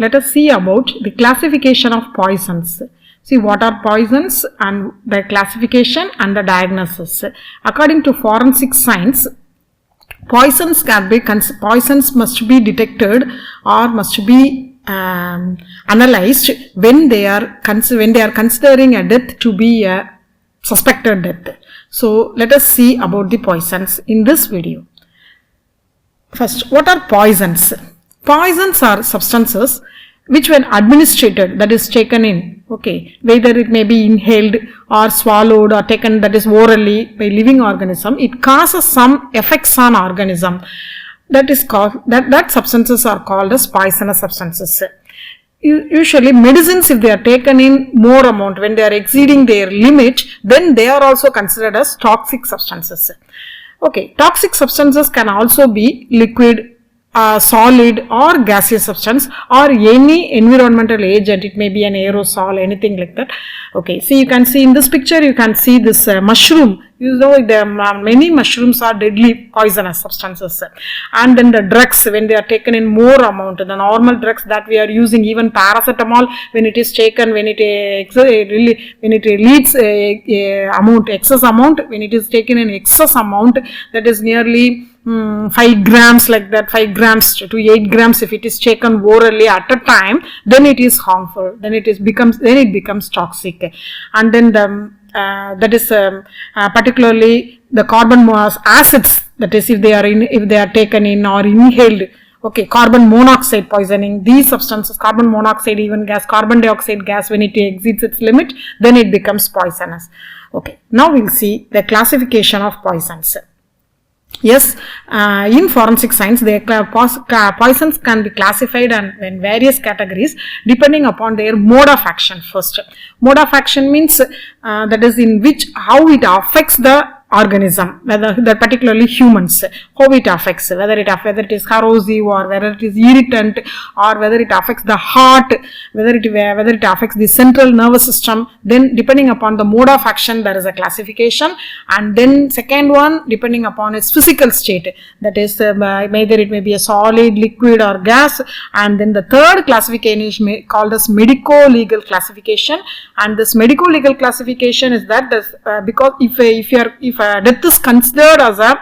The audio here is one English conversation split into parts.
let us see about the classification of poisons. See what are poisons and the classification and the diagnosis. According to forensic science, poisons must be detected or must be analyzed when they are considering a death to be a suspected death. So let us see about the poisons in this video. First, what are poisons? Poisons are substances which when administered, that is taken in, okay, whether it may be inhaled or swallowed or taken, that is orally by living organism, it causes some effects on organism. That is called, that substances are called as poisonous substances. Usually medicines, if they are taken in more amount, when they are exceeding their limit, then they are also considered as toxic substances. Okay, toxic substances can also be liquid, solid or gaseous substance or any environmental agent. It may be an aerosol, anything like that. Okay, see, you can see in this picture, you can see this mushroom. You know, many mushrooms are deadly poisonous substances. And then the drugs, when they are taken in more amount, the normal drugs that we are using, even paracetamol, when it is taken, when it leads excess amount, when it is taken in excess amount, that is nearly 5 grams, like that, 5 grams to 8 grams, if it is taken orally at a time, then it is harmful, then it becomes toxic. And then that is particularly the carbon acids, that is if they are taken in or inhaled. Okay, carbon monoxide poisoning, these substances, carbon monoxide, even gas, carbon dioxide gas, when it exceeds its limit, then it becomes poisonous. Okay, now we'll see the classification of poisons. Yes, in forensic science, poisons can be classified in various categories depending upon their mode of action. First, mode of action means that is in which, how it affects the organism, whether particularly humans, how it affects, whether it is corrosive or whether it is irritant or whether it affects the heart, whether it affects the central nervous system. Then depending upon the mode of action, there is a classification. And then second one, depending upon its physical state, that is either it may be a solid, liquid or gas. And then the third classification is called as medicolegal classification. And this medicolegal classification is that because if death is considered as a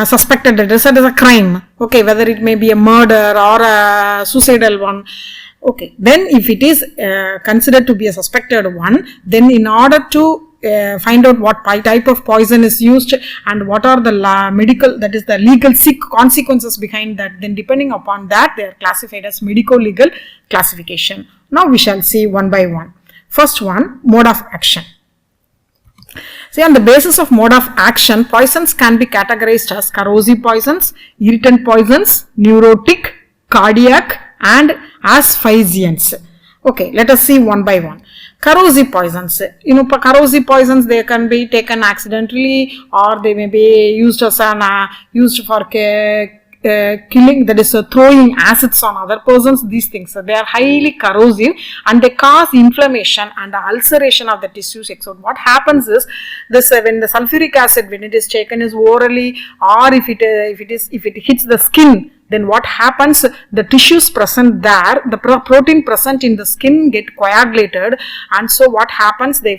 suspected death, as a crime, okay, whether it may be a murder or a suicidal one, okay, then if it is considered to be a suspected one, then in order to find out what type of poison is used and what are the legal consequences behind that, then depending upon that, they are classified as medico-legal classification. Now we shall see one by one. First one, mode of action. See, on the basis of mode of action, poisons can be categorized as corrosive poisons, irritant poisons, neurotic, cardiac and asphyxiants. Okay, let us see one by one. Corrosive poisons. Corrosive poisons, they can be taken accidentally or they may be used as used for killing, that is throwing acids on other persons. These things, they are highly corrosive and they cause inflammation and ulceration of the tissues. So what happens is this, when the sulfuric acid, when it is taken is orally or if it hits the skin, then what happens, the tissues present there, the protein present in the skin get coagulated, and so what happens, they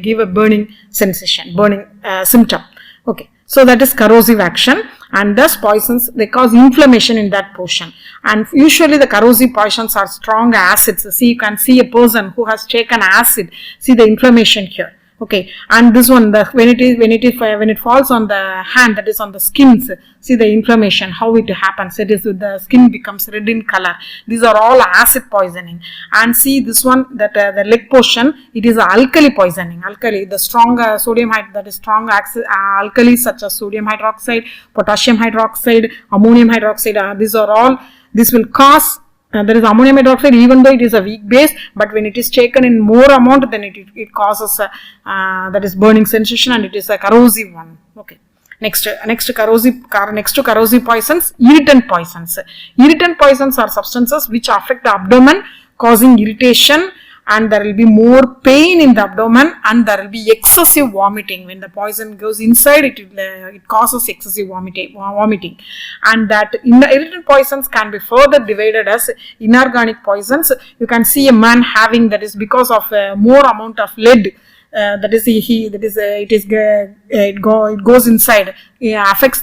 give a burning sensation, burning symptom. Okay, so that is corrosive action, and thus poisons, they cause inflammation in that portion. And usually the corrosive poisons are strong acids. See, you can see a person who has taken acid, see the inflammation here. Okay, and this one, when it falls on the hand, that is on the skins, see the inflammation, how it happens. It is the skin becomes red in color. These are all acid poisoning. And see this one, that the leg portion, it is alkali poisoning. Alkali, the strong sodium that is strong alkalis such as sodium hydroxide, potassium hydroxide, ammonium hydroxide. This will cause. There is ammonium hydroxide, even though it is a weak base, but when it is taken in more amount, then it causes that is burning sensation, and it is a corrosive one. Okay. Next to corrosive poisons, irritant poisons. Irritant poisons are substances which affect the abdomen, causing irritation and there will be more pain in the abdomen, and there will be excessive vomiting. When the poison goes inside, it causes excessive vomiting. And that irritant poisons can be further divided as inorganic poisons. You can see a man having, that is because of more amount of lead. It goes inside. It affects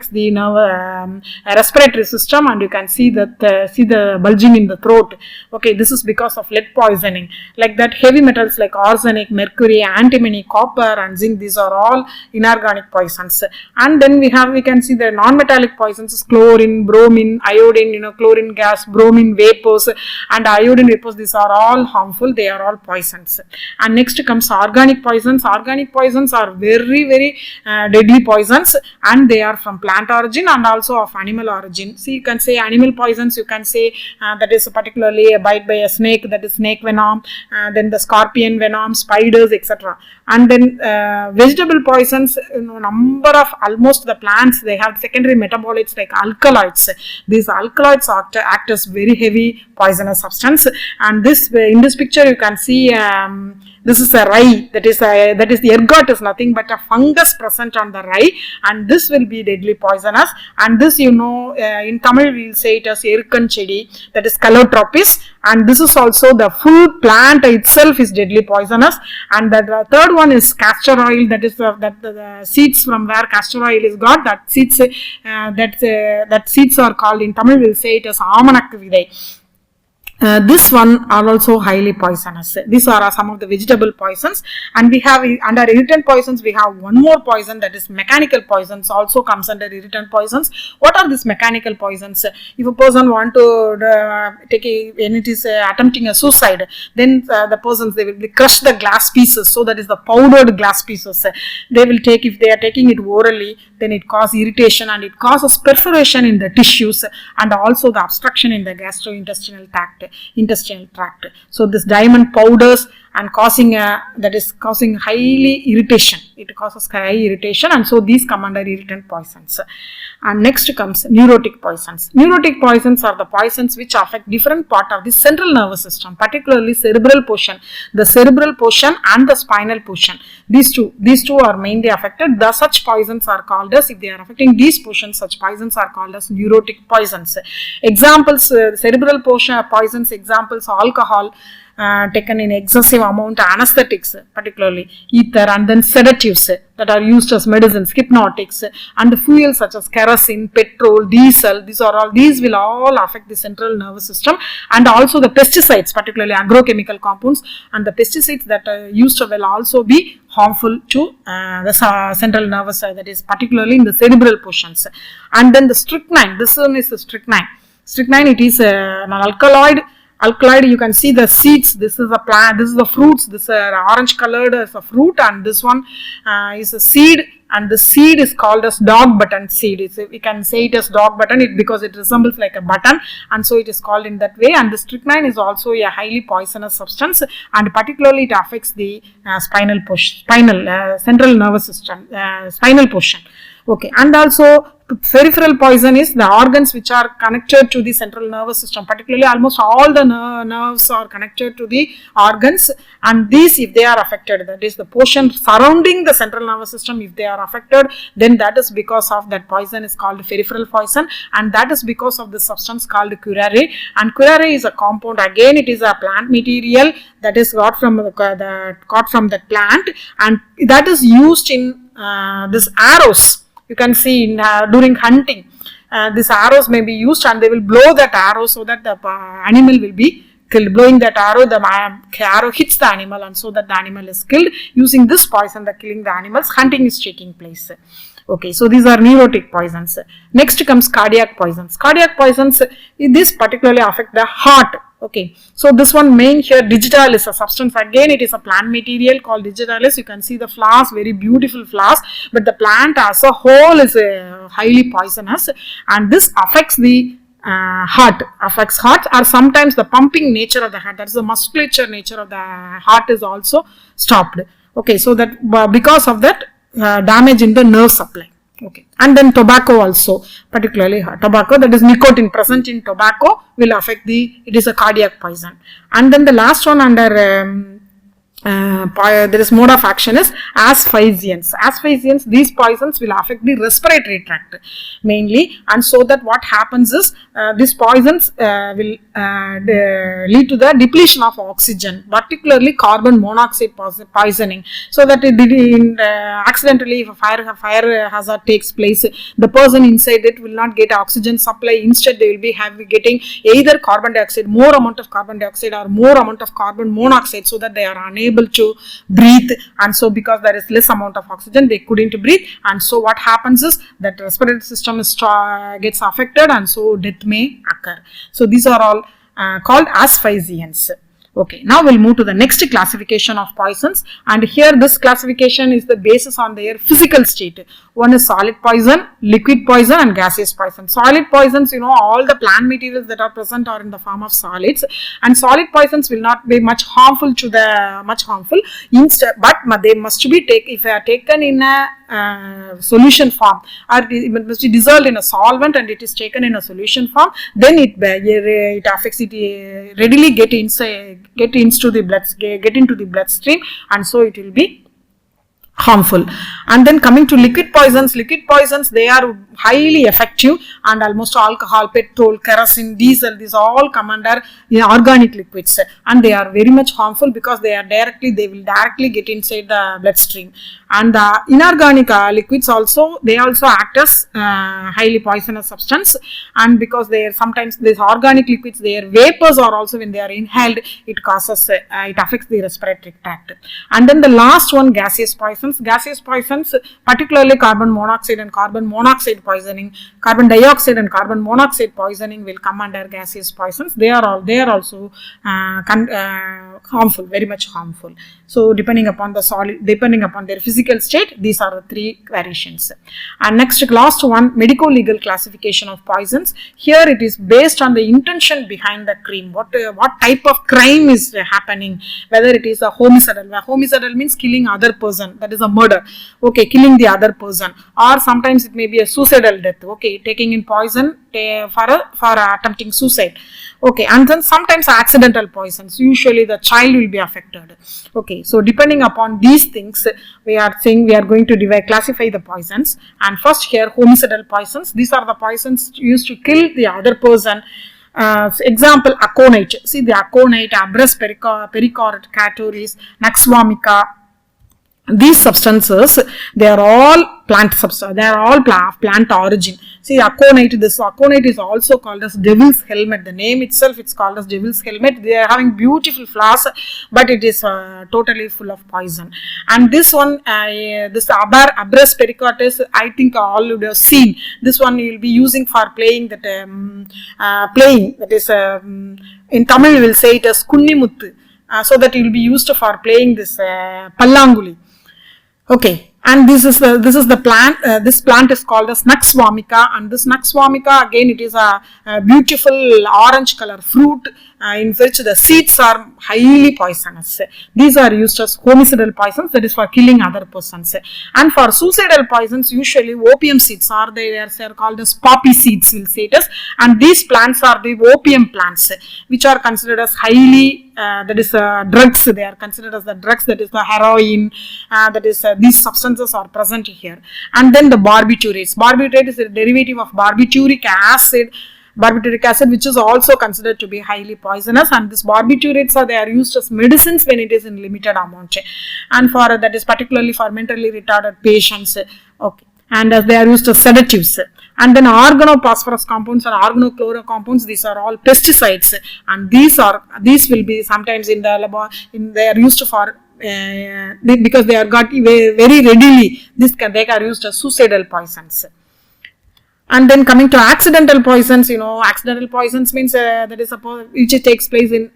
the nerve, respiratory system, and you can see that see the bulging in the throat. Okay, this is because of lead poisoning. Like that, heavy metals like arsenic, mercury, antimony, copper, and zinc, these are all inorganic poisons. And then we can see the non-metallic poisons: chlorine, bromine, iodine, chlorine gas, bromine vapors, and iodine vapors. These are all harmful. They are all poisons. And next comes organic poisons. Organic poisons are very deadly poisons, and they are from plant origin and also of animal origin. See, you can say animal poisons, you can say that is particularly a bite by a snake, that is snake venom, then the scorpion venom, spiders, etc. And then vegetable poisons, number of almost the plants, they have secondary metabolites like alkaloids. These alkaloids act as very heavy poisonous substance. And this in this picture you can see this is a rye, that is the ergot is nothing but a fungus present on the rye, and this will be deadly poisonous. And this in Tamil we will say it as erkan chedi, that is calotropis, and this is also the full plant itself is deadly poisonous. And the third one is castor oil, that is the seeds from where castor oil is got, that seeds are called, in Tamil we will say it as amanak vidai. This one are also highly poisonous. These are some of the vegetable poisons. And we have under irritant poisons, we have one more poison, that is mechanical poisons, also comes under irritant poisons. What are these mechanical poisons? If a person want to when it is attempting a suicide, then the persons, they will crush the glass pieces, so that is the powdered glass pieces. They will take, if they are taking it orally, then it causes irritation and it causes perforation in the tissues and also the obstruction in the gastrointestinal tract. So this diamond powders and causing highly irritation. It causes high irritation, and so these come under irritant poisons. And next comes neurotic poisons. Neurotic poisons are the poisons which affect different part of the central nervous system, particularly cerebral portion, the cerebral portion and the spinal portion. These two are mainly affected. Such poisons are called as, if they are affecting these portions, such poisons are called as neurotic poisons. Examples, cerebral portion poisons, examples: alcohol taken in excessive amount, anesthetics, particularly ether, and then sedatives that are used as medicines, hypnotics, and fuels such as kerosene, petrol, diesel. These will all affect the central nervous system. And also the pesticides, particularly agrochemical compounds, and the pesticides that are used will also be harmful to the central nervous, that is particularly in the cerebral portions. And then the strychnine, this one is the strychnine. Strychnine, it is an alkaloid. You can see the seeds. This is a plant, this is the fruits. This orange colored is a fruit, and this one is a seed, and the seed is called as dog button seed. We can say it as dog button because it resembles like a button, and so it is called in that way. And the strychnine is also a highly poisonous substance, and particularly it affects the central nervous system, spinal portion. Okay, and also peripheral poison is the organs which are connected to the central nervous system, particularly almost all the nerves are connected to the organs, and these, if they are affected, that is the portion surrounding the central nervous system, if they are affected, then that is because of that poison is called peripheral poison, and that is because of the substance called curare. And curare is a compound, again it is a plant material that is got from the plant, and that is used in this arrows. You can see during hunting, these arrows may be used, and they will blow that arrow so that the animal will be killed. Blowing that arrow, the arrow hits the animal, and so that the animal is killed. Using this poison, killing the animals, hunting is taking place. Okay, so these are neurotic poisons. Next comes cardiac poisons. Cardiac poisons, this particularly affect the heart. Okay, so this one main here, digitalis, a substance, again it is a plant material called digitalis. You can see the flowers, very beautiful flowers, but the plant as a whole is highly poisonous, and this affects the heart, or sometimes the pumping nature of the heart, that is the musculature nature of the heart is also stopped. Okay, so that because of that damage in the nerve supply. Okay, and then tobacco also, particularly tobacco, that is nicotine present in tobacco will affect it is a cardiac poison. And then the last one under there is mode of action is asphyxiants. Asphyxiants, these poisons will affect the respiratory tract mainly, and so that what happens is these poisons will lead to the depletion of oxygen, particularly carbon monoxide poisoning, so that accidentally if a fire hazard takes place, the person inside it will not get oxygen supply. Instead they will be getting either carbon dioxide, more amount of carbon dioxide, or more amount of carbon monoxide, so that they are unable to breathe. And so because there is less amount of oxygen, they couldn't breathe, and so what happens is that respiratory system gets affected, and so death may occur. So these are all called asphyxiants. Okay, now we'll move to the next classification of poisons, and here this classification is the basis on their physical state. One is solid poison, liquid poison, and gaseous poison. Solid poisons, all the plant materials that are present are in the form of solids, and solid poisons will not be much harmful but they must be if they are taken in a solution form, or it must be dissolved in a solvent and it is taken in a solution form, then it affects it readily get into the bloodstream, and so it will be harmful. And then coming to liquid poisons, they are highly effective, and almost alcohol, petrol, kerosene, diesel, these all come under organic liquids, and they are very much harmful because they will directly get inside the bloodstream. And the inorganic liquids also, they also act as highly poisonous substance, and because sometimes these organic liquids, their vapors are also, when they are inhaled, it affects the respiratory tract. And then the last one, gaseous poisons, particularly carbon monoxide and carbon monoxide poisoning, carbon dioxide and carbon monoxide poisoning will come under gaseous poisons. They are also harmful, very much harmful. So depending upon their physical state, these are the three variations. And next, last one, medico-legal classification of poisons. Here it is based on the intention behind the crime. What type of crime is happening, whether it is a homicidal. Homicidal means killing other person, that is a murder. Okay, killing the other person, or sometimes it may be a suicidal death. Okay, taking in poison for attempting suicide. Okay, and then sometimes accidental poisons, usually the child will be affected. Okay, so depending upon these things, we are going to classify the poisons. And first here, homicidal poisons, these are the poisons used to kill the other person. Example, aconite. See the aconite, Abrus pericordicatorius, Nux vomica. These substances, they are all plant substance, they are all plant origin. See, this aconite is also called as devil's helmet. The name itself, it's called as devil's helmet. They are having beautiful flowers, but it is totally full of poison. And this one, this Abrus pericordicatorius, I think all you have seen. This one you will be using for playing that that is in Tamil we will say it as kunnimuttu. So that you will be used for playing this pallanguli. Okay, and this is the plant. This plant is called as Nux vomica, and this Nux vomica, again, it is a beautiful orange color fruit in which the seeds are highly poisonous. These are used as homicidal poisons, that is for killing other persons. And for suicidal poisons, usually opium seeds they are called as poppy seeds, we'll say it as, and these plants are the opium plants, which are considered as highly drugs. They are considered as the drugs, that is the heroin, these substances are present here. And then the barbiturates. Barbiturate is a derivative of barbituric acid, which is also considered to be highly poisonous, and these barbiturates they are used as medicines when it is in limited amount, and for that is particularly for mentally retarded patients. Okay, and they are used as sedatives. And then organophosphorus compounds and organochloro compounds, these are all pesticides, and these will be sometimes in the they are used for because they are got very readily, they are used as suicidal poisons. And then coming to accidental poisons, accidental poisons means that is which takes place in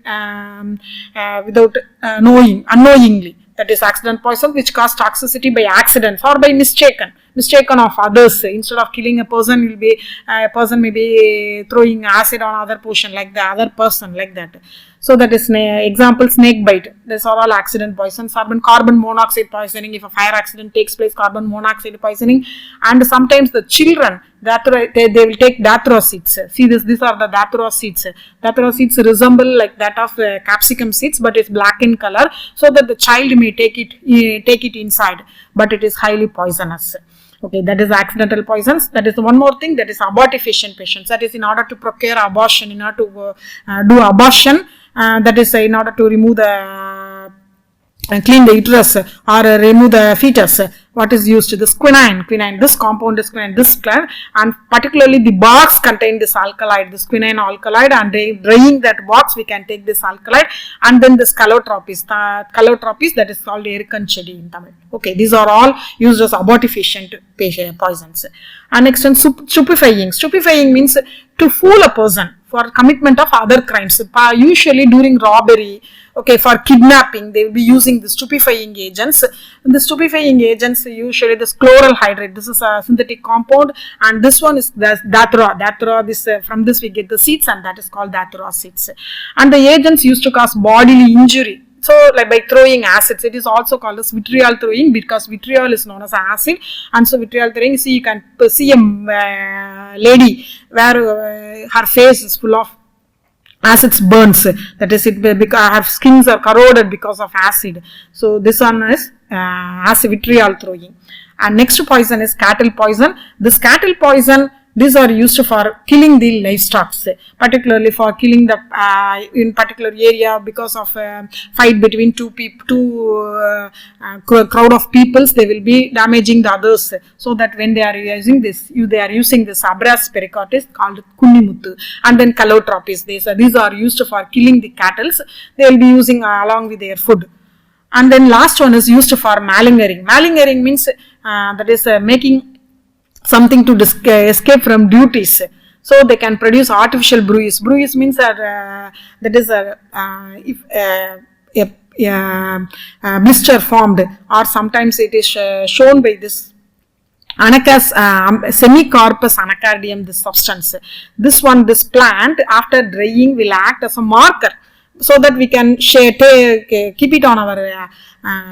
without unknowingly. That is accidental poison which cause toxicity by accident or by mistaken. mistaken of others. Instead of killing a person, a person may be throwing acid on other person like the other person like that. So that is example, snake bite. These are all accident poisons. Carbon monoxide poisoning. If a fire accident takes place, carbon monoxide poisoning. And sometimes the children, they will take dathra seeds. See this, these are the dathra seeds. Dathra seeds resemble like that of capsicum seeds, but it's black in color, so that the child may take it inside, but it is highly poisonous. Okay, that is accidental poisons. That is one more thing, that is abortifacient patients. That is in order to procure abortion, in order to do abortion, that is in order to remove the clean the uterus or remove the fetus. What is used? This quinine. This compound is quinine. This gland, and particularly the box contain this alkaloid, this quinine alkaloid, and drying that box we can take this alkaloid, and then this calotropis. That is called erikanchedi in Tamil. Okay, these are all used as abortifacient poisons. And next one, stupefying. Stupefying means to fool a person for commitment of other crimes. Usually during robbery, okay, for kidnapping, they will be using the stupefying agents. The stupefying agents, usually this chloral hydrate, this is a synthetic compound, and this one is the dathra. This from this we get the seeds, and that is called dathra seeds. And the agents used to cause bodily injury. So, like by throwing acids, it is also called as vitriol throwing, because vitriol is known as acid, and so vitriol throwing. See, you can see a lady where her face is full of acids burns. That is it, because her skins are corroded because of acid. So this one is acid vitriol throwing. And next poison is cattle poison. This cattle poison, these are used for killing the livestock, particularly for killing the in particular area because of fight between two crowd of peoples. They will be damaging the others, so that when they are using this, abras pericartis called kunnimuttu, and then calotropis. These are used for killing the cattle. They will be using along with their food. And then last one is used for malingering. Malingering means that is making something to escape from duties. So they can produce artificial bruise. Bruise means that is if a blister formed, or sometimes it is shown by this Anacas, semicarpus anacardium, this substance. This plant after drying will act as a marker, so that we can keep it on our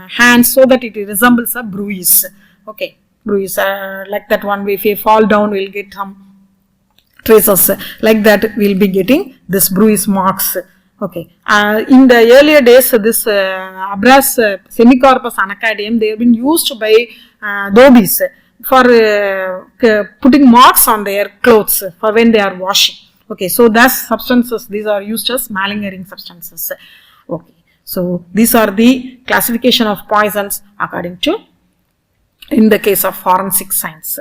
hands, so that it resembles a bruise. Okay, bruise like that one. If we fall down, we'll get some traces like that. We'll be getting this bruise marks. Okay, in the earlier days, this abras semicarpus anacardium, they have been used by dhobis for putting marks on their clothes for when they are washing. Okay, so thus substances, these are used as malingering substances. Okay, so these are the classification of poisons according to in the case of forensic science.